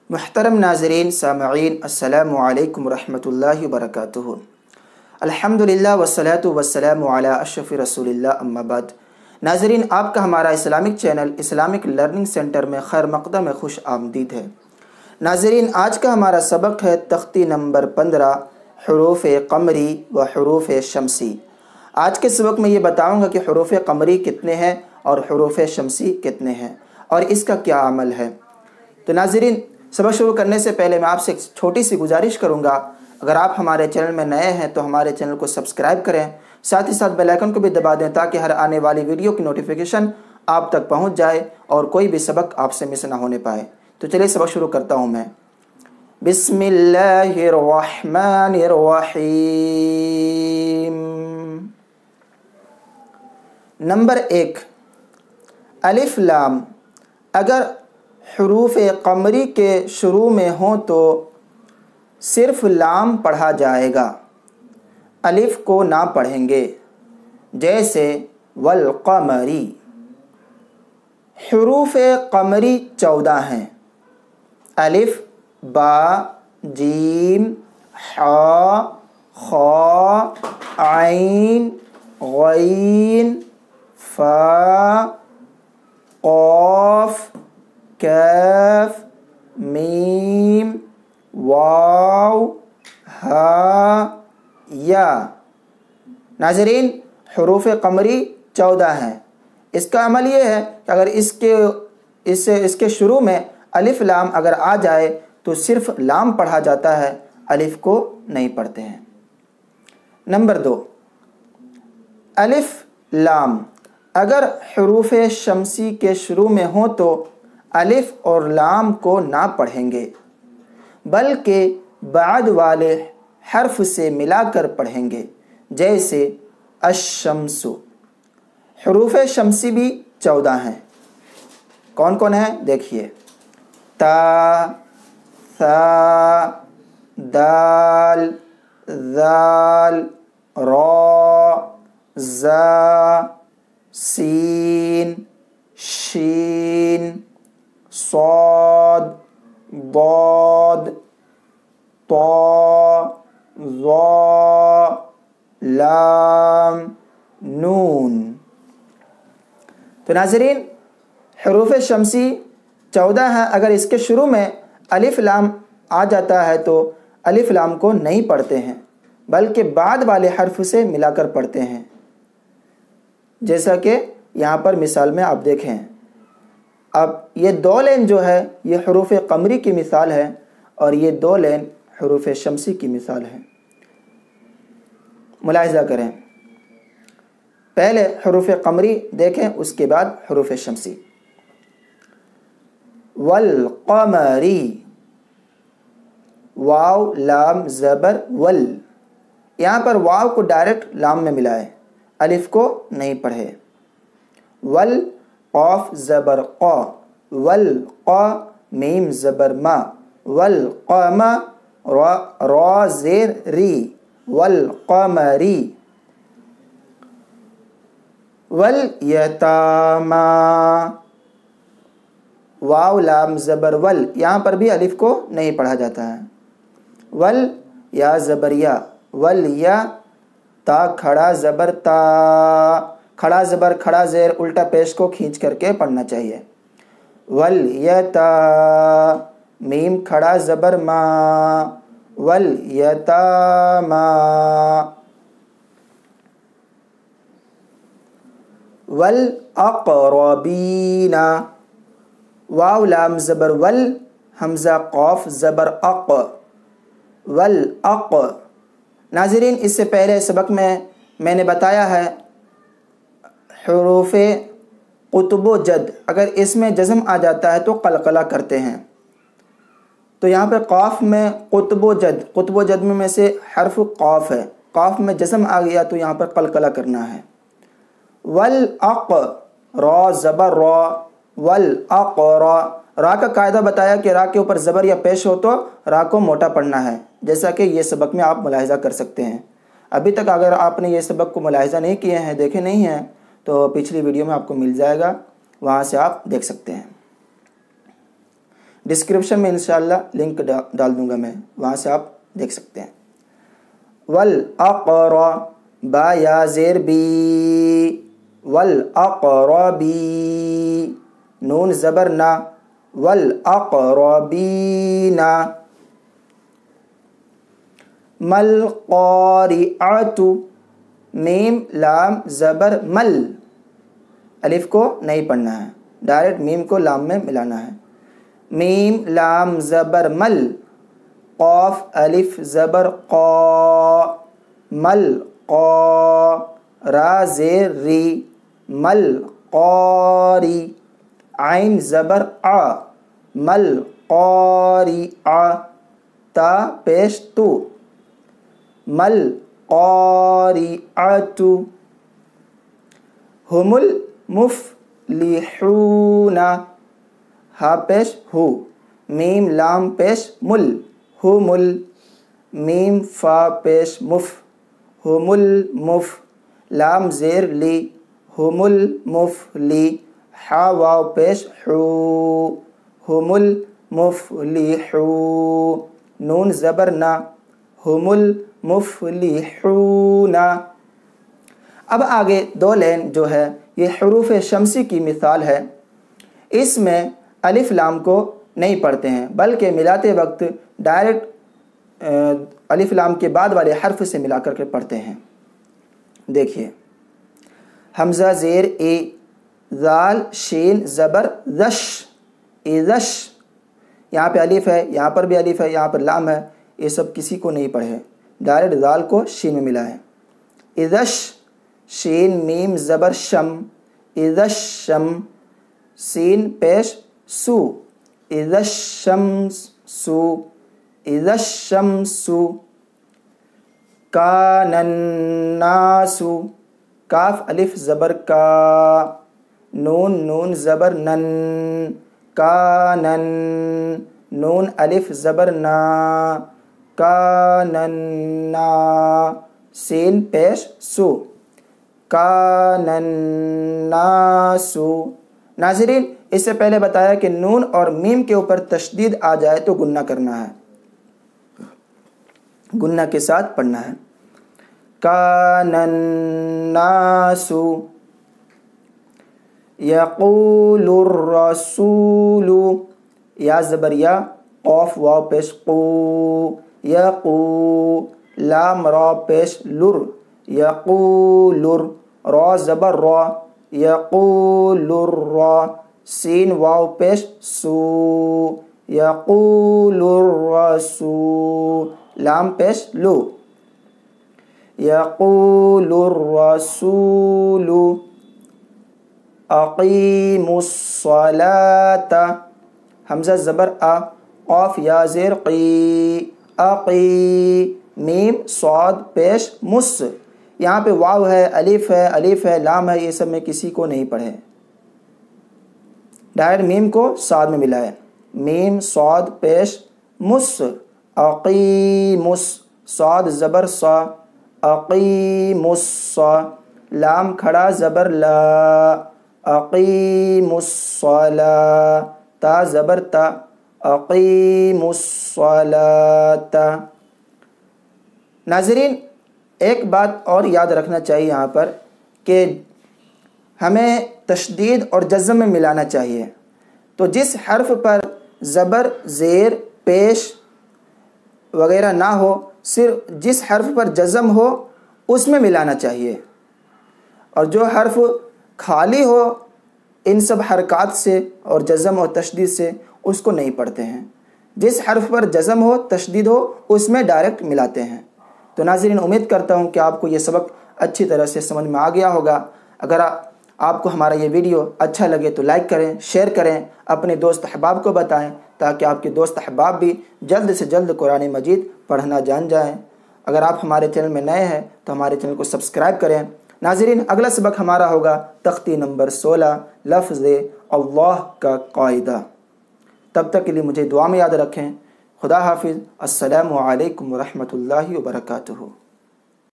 محترم ناظرین سامعین السلام علیکم ورحمۃ وبرکاتہ۔ الحمدللہ والصلاۃ والسلام علی اشرف رسول اللہ، اما بعد۔ ناظرین، آپ کا ہمارا Islamic channel Islamic learning centre میں خیر مقدم میں خوش آمدید ہے۔ ناظرین، آج کا ہمارا سبق ہے تختی نمبر 15، حروف قمری و حروف شمسی۔ آج کے سبق میں یہ بتاؤں گا کہ حروف قمری کتنے ہیں اور حروف شمسی کتنے ہیں اور اس کا کیا عمل ہے۔ تو ناظرین، سبق شروع کرنے سے پہلے میں آپ سے ایک چھوٹی سی گزارش کروں گا، اگر آپ ہمارے چینل میں نئے ہیں تو ہمارے چینل کو سبسکرائب کریں، ساتھ ہی ساتھ بیل آئیکن کو بھی دبا دیں تاکہ ہر آنے والی ویڈیو کی نوٹیفیکیشن آپ تک پہنچ جائے اور کوئی بھی سبق آپ سے مس نہ ہونے پائے۔ تو چلیے سبق شروع کرتا ہوں میں۔ بسم اللہ الرحمن الرحیم۔ نمبر 1، الف لام۔ اگر حروف قمری کے شروع میں ہوں تو صرف لام پڑھا جائے گا، الف کو نہ پڑھیں گے، جیسے والقمری۔ حروف قمری 14 ہیں، الف، با، جیم، حا، خا، عین، غین، فا، قاف، کاف، میم، واو، ہا، یا۔ ناظرین، حروف قمری 14 ہیں۔ اس کا عمل یہ ہے کہ اگر اس کے شروع میں الف لام اگر آ جائے تو صرف لام پڑھا جاتا ہے، الف کو نہیں پڑھتے ہیں۔ نمبر 2، الف لام۔ اگر حروف شمسی کے شروع میں ہوں تو الف اور لام کو نہ پڑھیں گے، بلکہ بعد والے حرف سے ملا کر پڑھیں گے، جیسے الشمس۔ حروف شمسی بھی 14 ہیں۔ کون کون ہیں دیکھیے، تا، ثا، دال، ذال، را، زا، سین، شین، صاد، ضاد، طا، ظا، لام، نون۔ تو ناظرین، حروف شمسی 14 ہیں۔ اگر اس کے شروع میں الف لام آ جاتا ہے تو الف لام کو نہیں پڑھتے ہیں، بلکہ بعد والے حرف سے ملا کر پڑھتے ہیں، جیسا کہ یہاں پر مثال میں آپ دیکھیں۔ اب یہ 2 لین جو ہے یہ حروف قمری کی مثال ہے اور یہ 2 لین حروف شمسی کی مثال ہے۔ ملاحظہ کریں، پہلے حروف قمری دیکھیں، اس کے بعد حروف شمسی۔ والقمری، واو لام زبر ول۔ یہاں پر واو کو ڈائریکٹ لام میں ملائے، الف کو نہیں پڑھے۔ ول، قاف زبر قا، والقا، میم زبر ما، والقم، را زیر ری، والقمری۔ والیتاما، واو لام زبر ول، یہاں پر بھی الف کو نہیں پڑھا جاتا ہے۔ ول، یا زبر یا، والیا، تا کھڑا زبر تا، کھڑا زبر کھڑا زیر الٹا پیش کو کھینچ کر کے پڑھنا چاہیے۔ والیتا، میم کھڑا زبر ما، والیتاما۔ والاقربین، واو لام زبر ول، حمزہ قاف زبر اق، والاق۔ ناظرین، اس سے پہلے سبق میں نے بتایا ہے حروف قطب و جد، اگر اس میں جزم آ جاتا ہے تو قلقلہ کرتے ہیں۔ تو یہاں پہ قاف میں قطب و جد میں سے حرف قاف ہے، قاف میں جزم آ گیا تو یہاں پر قلقلہ کرنا ہے۔ والاق، را زبر را، والاق را۔ را کا قاعدہ بتایا کہ را کے اوپر زبر یا پیش ہو تو را کو موٹا پڑھنا ہے، جیسا کہ یہ سبق میں آپ ملاحظہ کر سکتے ہیں۔ ابھی تک اگر آپ نے یہ سبق کو ملاحظہ نہیں کیے ہیں، دیکھے نہیں ہیں، تو پچھلی ویڈیو میں آپ کو مل جائے گا، وہاں سے آپ دیکھ سکتے ہیں۔ डिस्क्रिप्शन में इंशाअल्लाह लिंक डाल दूंगा मैं, वहाँ से आप देख सकते हैं। वल अक़रा बा या ज़ेर बी, वल अक़रबी, नून ज़बर ना, वल अक़रबीना। मल क़ारिअतु, मीम लाम ज़बर मल, अलिफ को नहीं पढ़ना है, डायरेक्ट मीम को लाम में मिलाना है। मीम लाम ज़बर मल, क़ाफ अलिफ ज़बर क़ा, मल क़ा, रा ज़ेर री, मल क़ारी, आइन ज़बर आ, मल क़ारिआ, ता पेश तू, मल क़ारिअतु। हुमुल मुफ़्लिहूना, हा पेश हु, मीम लाम पेश मुल, हुमुल, मीम फा पेश मुफ, हुमुल मुफ, लाम ज़ेर ली, हुमुल मुफ़ली, हा वाव पेश हू, हुमुल मुफ़लिहू, नून ज़बर ना, हुमुल मुफ़लिहूना। अब आगे दो लाइन जो है ये हुरूफ़ शम्सी की मिसाल है। इसमें अलिफ लाम को नहीं पढ़ते हैं, बल्कि मिलाते वक्त डायरेक्ट अलिफ लाम के बाद वाले हर्फ से मिला करके पढ़ते हैं। देखिए, हमज़ा ज़ेर ए, ज़ाल शीन ज़बर ज़श, इज़श, यहाँ पे अलिफ है, यहाँ पर भी अलिफ है, यहाँ पर लाम है, ये सब किसी को नहीं पढ़े, डायरेक्ट ज़ाल को शीन में मिला है। इज़श, शीन मीम ज़बर शम, इज़शम, सीन पेश सु, इज़शम्सु, इज़शम्सु। कानन्नासु, काफ अलिफ ज़बर का, नून नून ज़बर नन, कानन, नून अलिफ ज़बर ना, कानन्ना, सीन पेश सु, कानन्नासु। नाज़रीन, इससे पहले बताया कि नून और मीम के ऊपर तशदीद आ जाए तो गुन्ना करना है, गुन्ना के साथ पढ़ना है। कानन्नासु, यक़ूलुर रसूलु, या ज़बर या, क़ाफ वाव पेश क़ू, यक़ू, लाम रा पेश लुर, यक़ूलुर, रा ज़बर रा, यक़ूलुर रा, सीन वाव पेश सू, यक़ूलुर रसू, लाम पेश लू, यक़ूलुर रसूलु। अक़ीमुस्सलाता, हमज़ा ज़बर आ, क़ाफ या ज़ेर क़ी, अक़ी, मीम स्वाद पेश मुस, यहाँ पे वाव है, अलिफ है, लाम है, ये सब में किसी को नहीं पढ़े, डायरेक्ट मीम को साद में मिलाए, मीम स्वाद पेश मुस, अक़ीमुस, स्वाद ज़बर सा, अक़ीमुस्सा, लाम खड़ा ज़बर ला, अक़ीमुस्सला, ता ज़बर ता, अक़ीमुस्सलाता। नाज़रीन, एक बात और याद रखना चाहिए यहाँ पर कि हमें तशदीद और जज़म में मिलाना चाहिए। तो जिस हर्फ पर ज़बर ज़ेर पेश वगैरह ना हो, सिर्फ जिस हर्फ पर जज़म हो उसमें मिलाना चाहिए, और जो हर्फ खाली हो इन सब हरकत से और जज़म और तशदीद से, उसको नहीं पढ़ते हैं। जिस हर्फ पर जज़म हो, तशदीद हो, उसमें डायरेक्ट मिलाते हैं। तो नाज़रीन, उम्मीद करता हूँ कि आपको ये सबक अच्छी तरह से समझ में आ गया होगा। अगर आपको हमारा ये वीडियो अच्छा लगे तो लाइक करें, शेयर करें, अपने दोस्त अहबाब को बताएं, ताकि आपके दोस्त अहबाब भी जल्द से जल्द कुरान मजीद पढ़ना जान जाएं। अगर आप हमारे चैनल में नए हैं तो हमारे चैनल को सब्सक्राइब करें। नाज़रीन, अगला सबक हमारा होगा तख्ती नंबर 16, लफ्ज़ अल्लाह का कायदा। तब तक के लिए मुझे दुआ में याद रखें। खुदा हाफिज़। अस्सलामु अलैकुम व रहमतुल्लाहि व बरकातुहू।